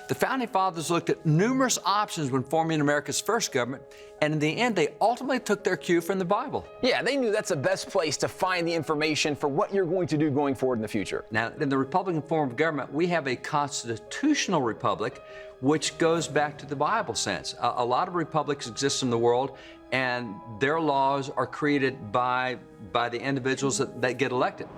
The Founding Fathers looked at numerous options when forming America's first government, and in the end, they ultimately took their cue from the Bible. Yeah, they knew that's the best place to find the information for what you're going to do going forward in the future. Now, in the Republican form of government, we have a constitutional republic, which goes back to the Bible sense. A lot of republics exist in the world, and their laws are created by the individuals that get elected.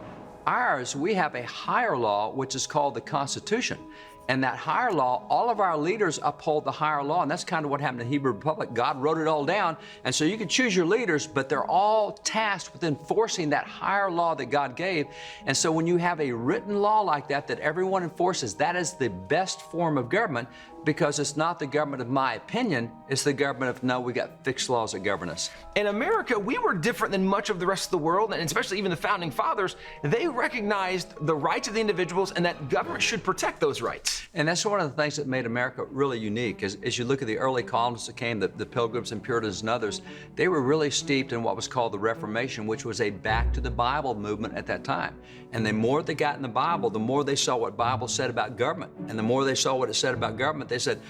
Ours, we have a higher law, which is called the Constitution. And that higher law, all of our leaders uphold the higher law, and that's kind of what happened in the Hebrew Republic. God wrote it all down, and so you can choose your leaders, but they're all tasked with enforcing that higher law that God gave. And so when you have a written law like that everyone enforces, that is the best form of government, because it's not the government of my opinion, it's the government of, no, we got fixed laws that govern us. In America, we were different than much of the rest of the world, and especially even the Founding Fathers. They recognized the rights of the individuals and that government should protect those rights. And that's one of the things that made America really unique. As you look at the early colonists that came, the Pilgrims and Puritans and others, they were really steeped in what was called the Reformation, which was a back to the Bible movement at that time. And the more they got in the Bible, the more they saw what Bible said about government. And the more they saw what it said about government, they said,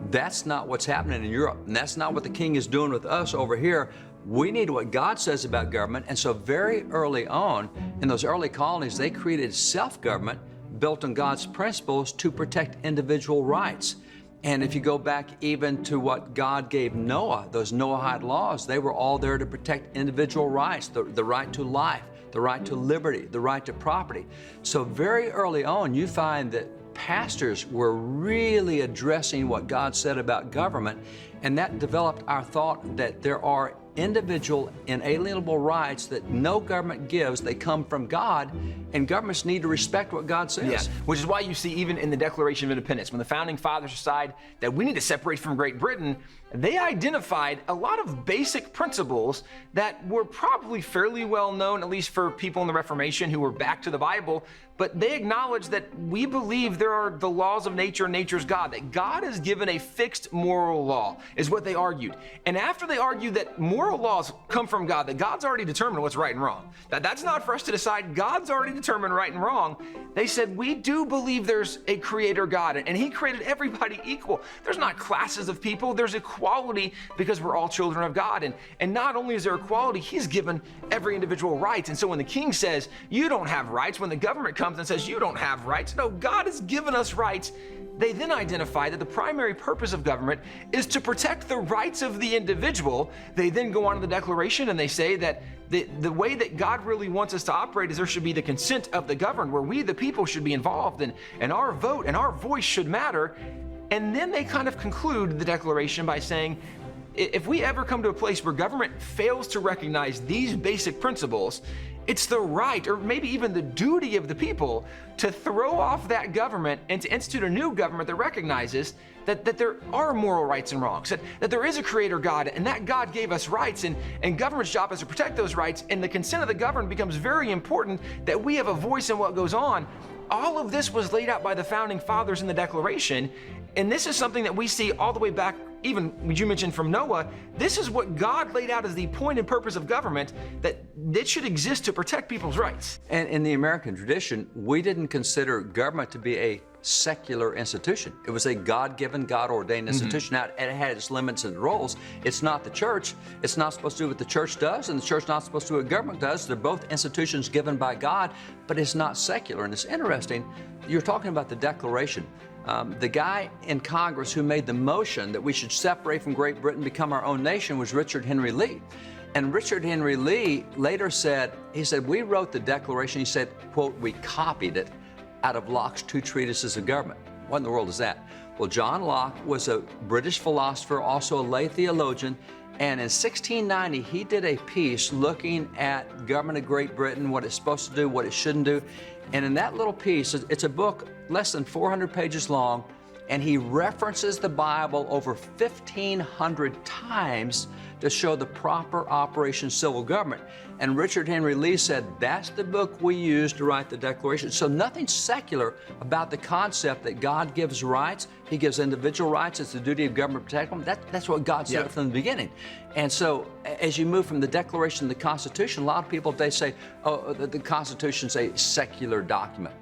that's not what's happening in Europe, and that's not what the king is doing with us over here. We need what God says about government. And so very early on, in those early colonies, they created self-government built on God's principles to protect individual rights. And if you go back even to what God gave Noah, those Noahide laws, they were all there to protect individual rights, the right to life, the right to liberty, the right to property. So very early on, you find that pastors were really addressing what God said about government, and that developed our thought that there are individual inalienable rights that no government gives. They come from God, and governments need to respect what God says. Yeah, which is why you see even in the Declaration of Independence, when the Founding Fathers decide that we need to separate from Great Britain, they identified a lot of basic principles that were probably fairly well known, at least for people in the Reformation who were back to the Bible, but they acknowledged that we believe there are the laws of nature and nature's God, that God has given a fixed moral law, is what they argued. And after they argued that moral laws come from God, that God's already determined what's right and wrong, that's not for us to decide, God's already determined right and wrong, they said, we do believe there's a creator God, and he created everybody equal. There's not classes of people, there's equality because we're all children of God. And not only is there equality, he's given every individual rights. And so when the king says, you don't have rights, when the government comes and says, you don't have rights, no, God has given us rights. They then identify that the primary purpose of government is to protect the rights of the individual. They then go on to the Declaration and they say that the way that God really wants us to operate is there should be the consent of the governed, where we, the people, should be involved, and our vote and our voice should matter. And then they kind of conclude the Declaration by saying, if we ever come to a place where government fails to recognize these basic principles, it's the right, or maybe even the duty of the people, to throw off that government and to institute a new government that recognizes that there are moral rights and wrongs, that there is a creator God, and that God gave us rights, and government's job is to protect those rights, and the consent of the governed becomes very important, that we have a voice in what goes on. All of this was laid out by the Founding Fathers in the Declaration, and this is something that we see all the way back, even you mentioned from Noah. This is what God laid out as the point and purpose of government, that it should exist to protect people's rights. And in the American tradition, we didn't consider government to be a secular institution. It was a God-given, God-ordained institution. Now, it had its limits and roles. It's not the church. It's not supposed to do what the church does, and the church not supposed to do what government does. They're both institutions given by God, but it's not secular. And it's interesting, you're talking about the Declaration. The guy in Congress who made the motion that we should separate from Great Britain, become our own nation, was Richard Henry Lee. And Richard Henry Lee later said, he said, we wrote the Declaration, he said, quote, we copied it out of Locke's two treatises of government. What in the world is that? Well, John Locke was a British philosopher, also a lay theologian, and in 1690, he did a piece looking at government of Great Britain, what it's supposed to do, what it shouldn't do. And in that little piece, it's a book less than 400 pages long, and he references the Bible over 1,500 times to show the proper operation of civil government. And Richard Henry Lee said, that's the book we used to write the Declaration. So nothing secular about the concept that God gives rights. He gives individual rights. It's the duty of government to protect them. That's what God said from the beginning. And so as you move from the Declaration to the Constitution, a lot of people, they say, oh, the Constitution's a secular document.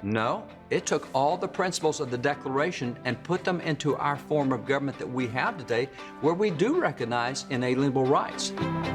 No, it took all the principles of the Declaration and put them into our form of government that we have today, where we do recognize inalienable rights.